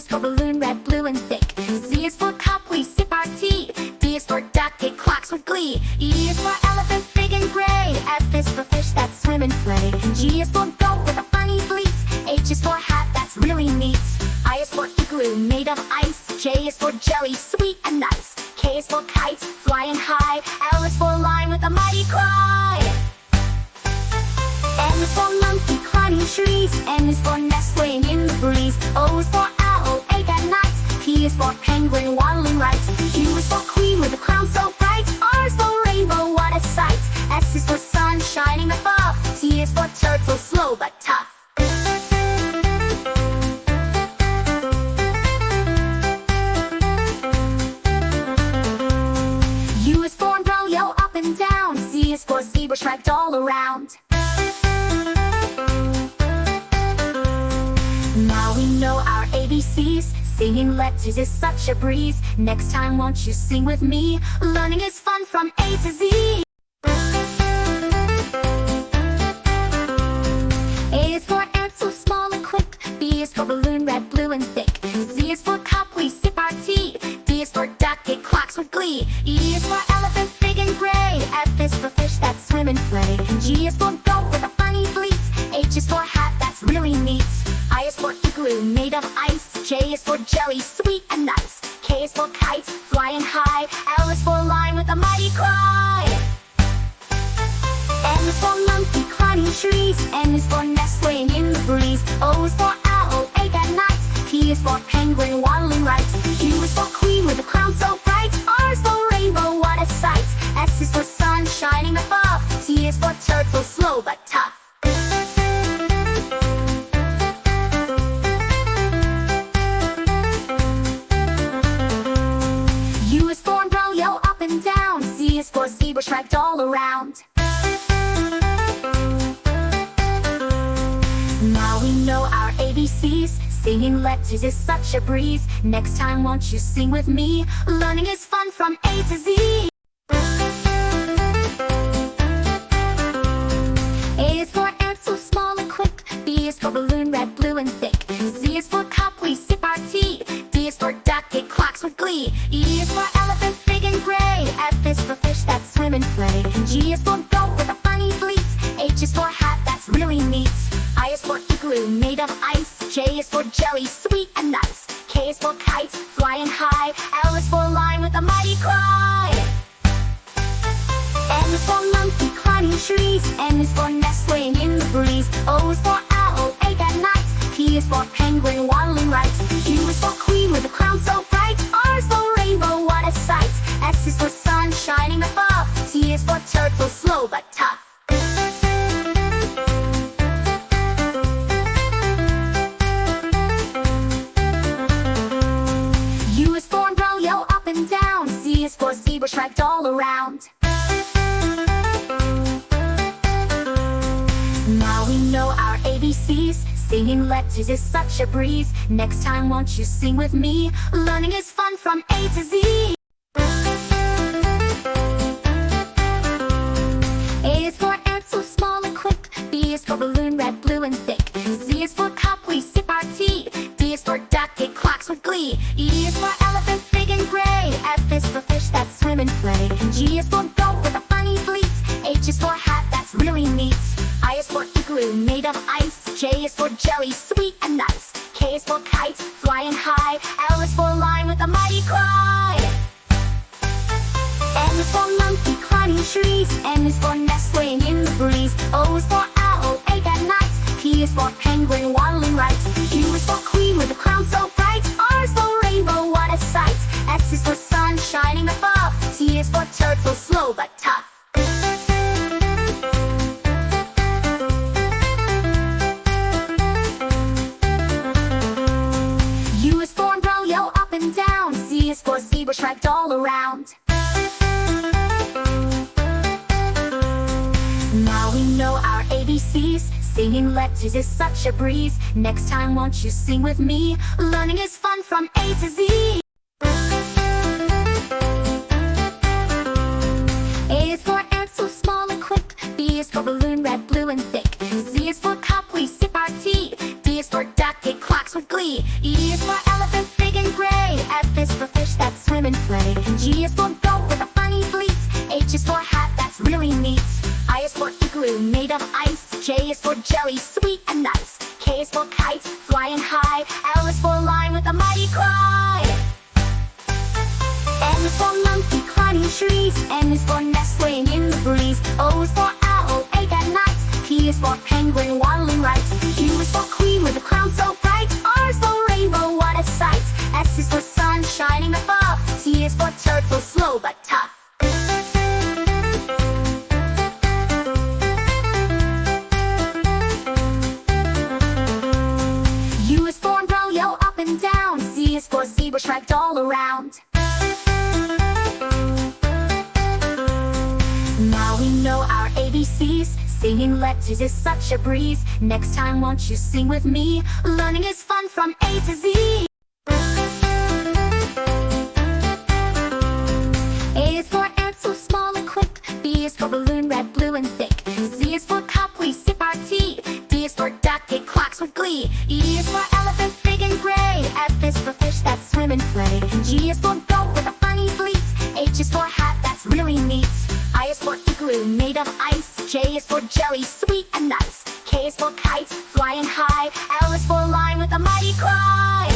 for balloon, red, blue, and thick. C is for cup, we sip our tea. D is for duck, it quacks with glee. E is for elephant, big and gray. F is for fish that swim and play. G is for goat with a funny bleat. H is for hat, that's really neat. I is for igloo, made of ice. J is for jelly, sweet and nice. K is for kite, flying high. L is for lion with a mighty cry. M is for monkey, climbing trees. N is for nest laying in the breeze. O is for owl, awake at night. P is for penguin, waddling right. Q is for queen with a crown so bright. R is for rainbow, what a sight. S is for sun shining above. T is for turtle, slow but tough. U is for umbrella, up and down. Z is for zebra, striped all around. Now we know our ABCs. Singing letters is such a breeze. Next time won't you sing with me? Learning is fun from A to Z. A is for ant, so small and quick. B is for balloon, red, blue, and thick. Z is for cup, we sip our tea. D is for duck, it quacks with glee. E is for elephant, big and gray. F is for fish that swim and play. G is for goat with a funny bleat. H is for hat, that's really neat. I is for igloo, made of ice. J is for jelly, sweet and nice. K is for kite, flying high. L is for lion with a mighty cry. M is for monkey, climbing trees. N is for nest laying in the breeze. O is for owl, awake at night. P is for penguin, waddling right. Q is for queen with a crown so bright. R is for rainbow, what a sight. S is for sun shining above. T is for turtle, slow but tough. U is for umbrella, up and down. Z is for zebra, striped all around. Now we know our ABCs. Singing letters is such a breeze. Next time won't you sing with me? Learning is fun from A to Z. A is for ant, so small and quick. B is for balloon, red, blue, and thick. Z is for cup, we sip our tea. D is for duck, it quacks with glee. E is for elephant, big and gray. F is for fish that swim and play. G is for goat with a funny bleat. H is for hat, that's really neat. I is for igloo, made of ice. J is for jelly, sweet and nice. K is for kite, flying high. L is for lion with a mighty cry. M is for monkey, climbing trees. N is for nest laying in the breeze. O is for owl, awake at night. P is for penguin, waddling right. Q is for queen with a crown so bright. R is for rainbow, what a sight. S is for sun shining above. T is for turtle, slow but tough. U is for umbrella, up and down. Z is for zebra, striped all around. Now we know our ABCs. Singing letters is such a breeze. Next time won't you sing with me? Learning is fun from A to Z. A is for ant, so small and quick. B is for balloon, red, blue, and thick. Z is for cup, we sip our tea. D is for duck, it quacks with glee. E is for elephant, big and gray. F is for fish that swim and play. G is for goat with a funny bleat. H is for hat, that's really neat. I is for igloo, made of ice. J is for jelly, sweet and nice. K is for kite, flying high. L is for lion with a mighty cry. M is for monkey, climbing trees. N is for nest laying in the breeze. O is for owl, awake at night. P is for penguin, waddling right. Q is for queen with a crown so bright. R is for rainbow, what a sight. S is for sun shining above. T is for turtle, slow but tough. U is for umbrella, up and down. Z is for zebra, striped all around. Now we know our ABCs. Singing letters is such a breeze. Next time won't you sing with me? Learning is fun from A to Z. A is for ant, so small and quick. B is for balloon, red, blue, and thick. Z is for cup, we sip our tea. D is for duck, it quacks with glee. E is for elephant, igloo made of ice. J is for jelly, sweet and nice. K is for kite, flying high. L is for lion with a mighty cry. M is for monkey climbing trees. N is for nestling in the breeze. O is for owl, awake at night. P is for penguin waddling right. Q is for queen with a crown so bright. R is for rainbow, what a sight. S is for sun shining above. T is for turtle, slow but tough. U is for umbrella, up and down. Z is for zebra, striped all around. Now we know our ABCs. Singing letters is such a breeze. Next time won't you sing with me? Learning is fun from A to Z. A is for ant, so small and quick. B is for balloon, red, blue and thick. Z is for cup, we sip our tea. D is for duck, it quacks with glee. E is for elephant, big and gray. F is for fish that swim and play. G is for goat with a funny bleat. H is for hat, that's really neat. I is for igloo made of ice. J is for jelly, sweet and nice. K is for kite, flying high. L is for lion with a mighty cry.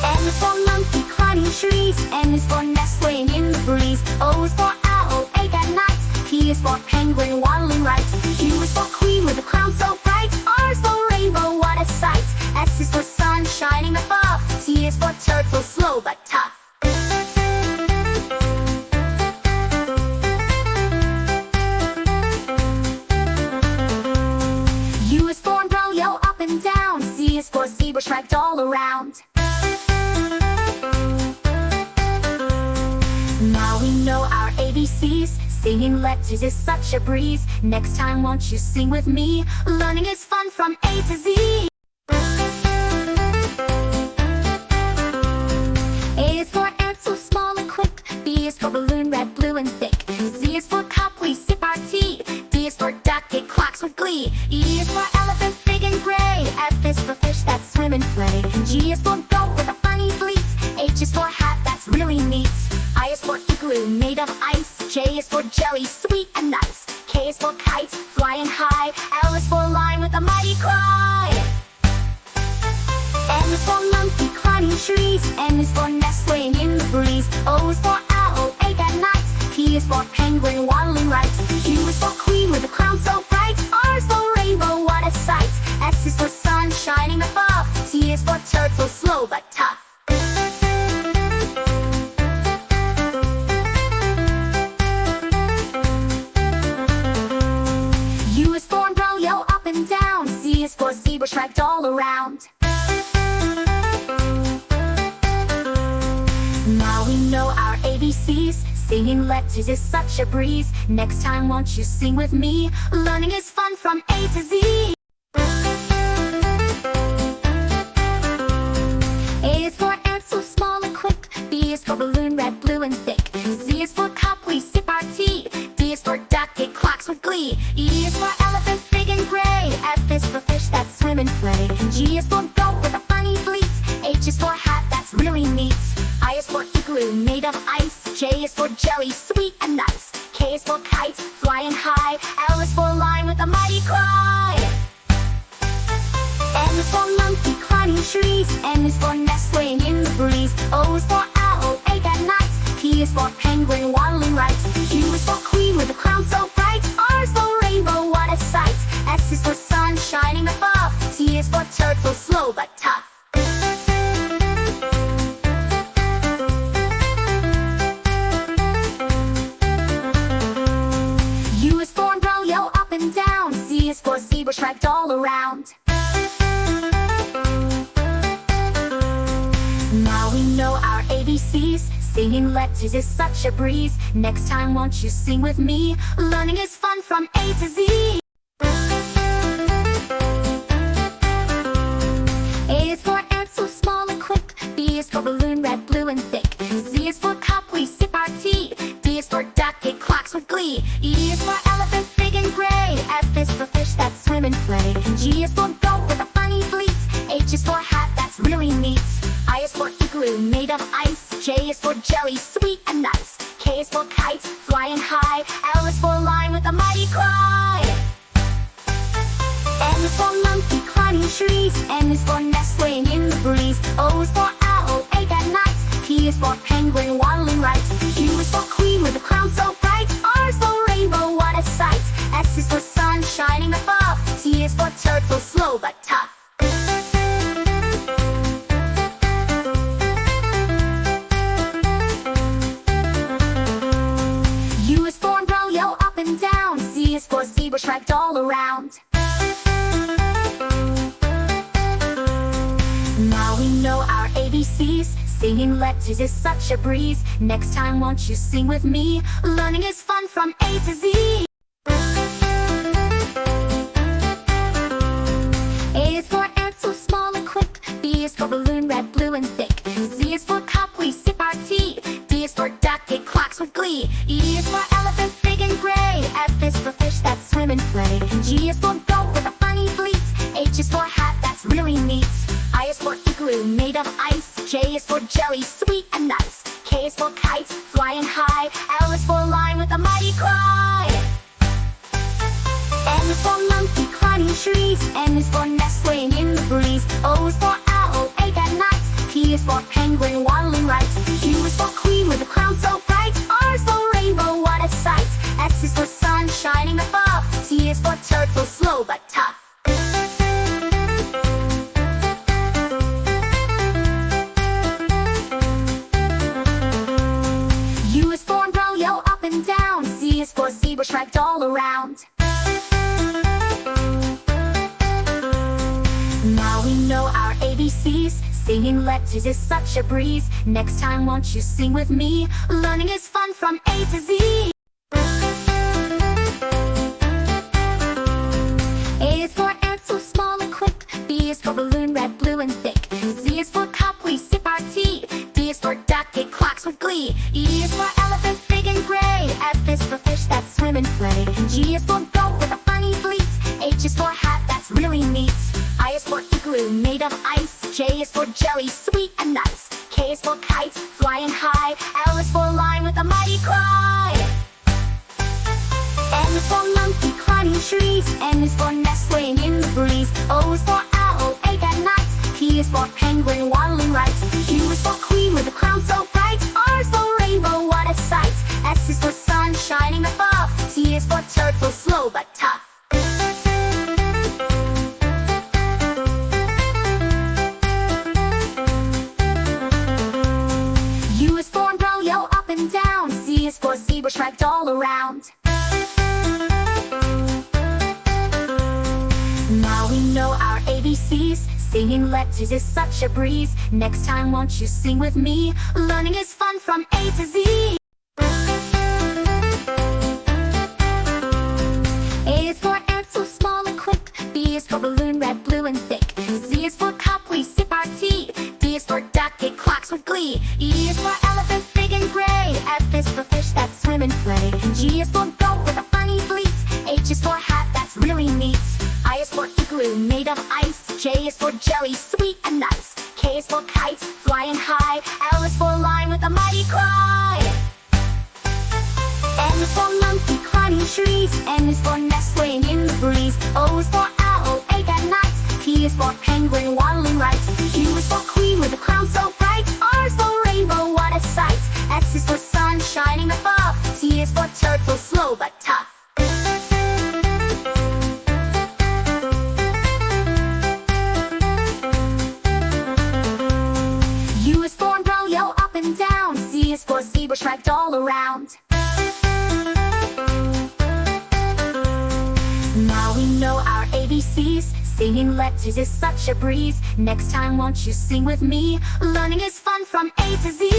M is for monkey climbing trees. N is for nestling in the breeze. O is for owl, awake at night. P is for penguin waddling right. Q is for queen with a crown so bright. R is for rainbow, what a sight. S is for sun shining above. T is for turtle, slow but tough. U is for umbrella, up and down. Z is for zebra, striped all around. Now we know our ABCs. Singing letters is such a breeze. Next time won't you sing with me? Learning is fun from A to Z. A is for ant, so small and quick. B is for balloon, red, blue and thick. Z is for cup, we sip our tea. D is for duck, it quacks with glee. E is for elephant, big and gray. F is for fish that swim and play. G is for goat with a funny bleat. H is for hat, that's really neat. I is for igloo made of ice. J is for jelly, sweet and nice. K is for kite, flying high. L is for lion with a mighty cry. M is for monkey climbing trees. N is for nestling in the breeze. O is for owl, awake at night. P is for penguin waddling right. Q is for queen with a crown so bright. R is for rainbow, what a sight. S is for sun shining above. T is for turtle, slow but tough. U is for umbrella, up and down. Z is for zebra, striped all around. Now we know our ABCs. Singing letters is such a breeze. Next time won't you sing with me? Learning is fun from A to Z. A is for ant, so small and quick. B is for balloon, red, blue and thick. Z is for cup, we sip our tea. D is for duck, it quacks with glee. E is for elephant, big and gray. F is for fish that swim and play. G is for goat with a funny bleat. H is for hat, that's really neat. I is for igloo made of ice. J is for jelly, sweet and nice. K is for kite, flying high. L is for lion with a mighty cry. M is for monkey climbing trees. N is for nestling in the breeze. O is for owl, awake at night. P is for penguin waddling right. Q is for queen with a crown so bright. R is for rainbow, what a sight. S is for sun shining above. T is for turtle, slow but tough. U is for umbrella, up and down. Z is for zebra, striped all around. Now we know our ABCs. Singing letters is such a breeze. Next time won't you sing with me? Learning is fun from A to Z. A is for ant, so small and quick. B is for balloon, red, blue and thick. Z is for cup, we sip our tea. D is for duck, it quacks with glee. E is for elephant, big and gray. F is for fish that swim and play. G is for goat with a funny bleat. H is for hat, that's really neat. I is for igloo made of ice. J is for jelly, sweet and nice. K is for kite, flying high. L is for lion with with a mighty cry. M is for monkey climbing trees. N is for nest laying in the breeze. O is for owl, awake at night. P is for penguin waddling right. Q is for queen with a crown so bright. R is for rainbow, what a sight. S is for sun shining above. T is for turtle, slow but tough. U is for umbrella, yellow up and down. Z is for zebra, striped all around. Now we know our ABCs. Singing letters is such a breeze. Next time won't you sing with me? Learning is fun from A to Z. A is for ant, so small and quick. B is for balloon, red, blue and thick. Z is for cup, we sip our tea. D is for duck, it quacks with glee. E is for elephant, big and gray. F is for fish that swim and play. G is for goat with a funny bleat. H is for hat, that's really neat. I is for igloo, made of ice. J is for jelly, sweet and nice. K is for kite, flying high. L is for lion with a mighty cry. M is for monkey climbing trees. N is for nest laying in the breeze. O is for owl, awake at night. P is for penguin waddling right. Q is for queen with a crown so bright. R is for rainbow, what a sight. S is for sun shining above. T is for turtle, slow but tough. U is for umbrella, yellow up and down. Z is for zebra, striped all around. Now we know our ABCs. Singing letters is such a breeze. Next time won't you sing with me? Learning is fun from A to Z. A is for ant, so small and quick. B is for balloon, red, blue and thick. Z is for cup, we sip our tea. D is for duck, it quacks with glee. E is for elephant, big and gray. F is for fish that swim and play. G is for goat with a funny bleat. H is for hat, that's really neat. I is for igloo, made of ice. J is for jelly, sweet and nice. K is for kite, flying high. L is for lion with a mighty cry. M is for monkey climbing trees. N is for nest laying in the breeze. O is for owl, awake at night. P is for penguin waddling right. Q is for queen with a crown so bright. R is for rainbow, what a sight. S is for sun shining above. T is for turtle, slow but tough. U is for umbrella, yellow up and down. Z is for zebra, striped all around. Now we know our ABCs. Singing letters is such a breeze. Next time won't you sing with me? Learning is fun from A to Z. A is for ant, so small and quick. B is for balloon, red, blue and thick. Z is for cup, we sip our tea. D is for duck, it quacks with glee. E is for elephant, big and gray. F is for fish that swim and play. G is for goat with a funny bleat. H is for hat, that's really neat. I is for igloo, made of ice. J is for jelly, sweet and nice. K is for kite, flying high. L is for lion with a mighty cry. M is for monkey climbing trees. N is for nest laying in the breeze. O is for owl, awake at night. P is for penguin waddling right. Q is for queen with a crown so bright. R is for rainbow, what a sight. S is for sun shining above. T is for turtle, slow but tough. U is for umbrella, yellow up and down. Z is for zebra, striped all around. Now we know our ABCs. Singing letters is such a breeze. Next time won't you sing with me? Learning is fun from A to Z.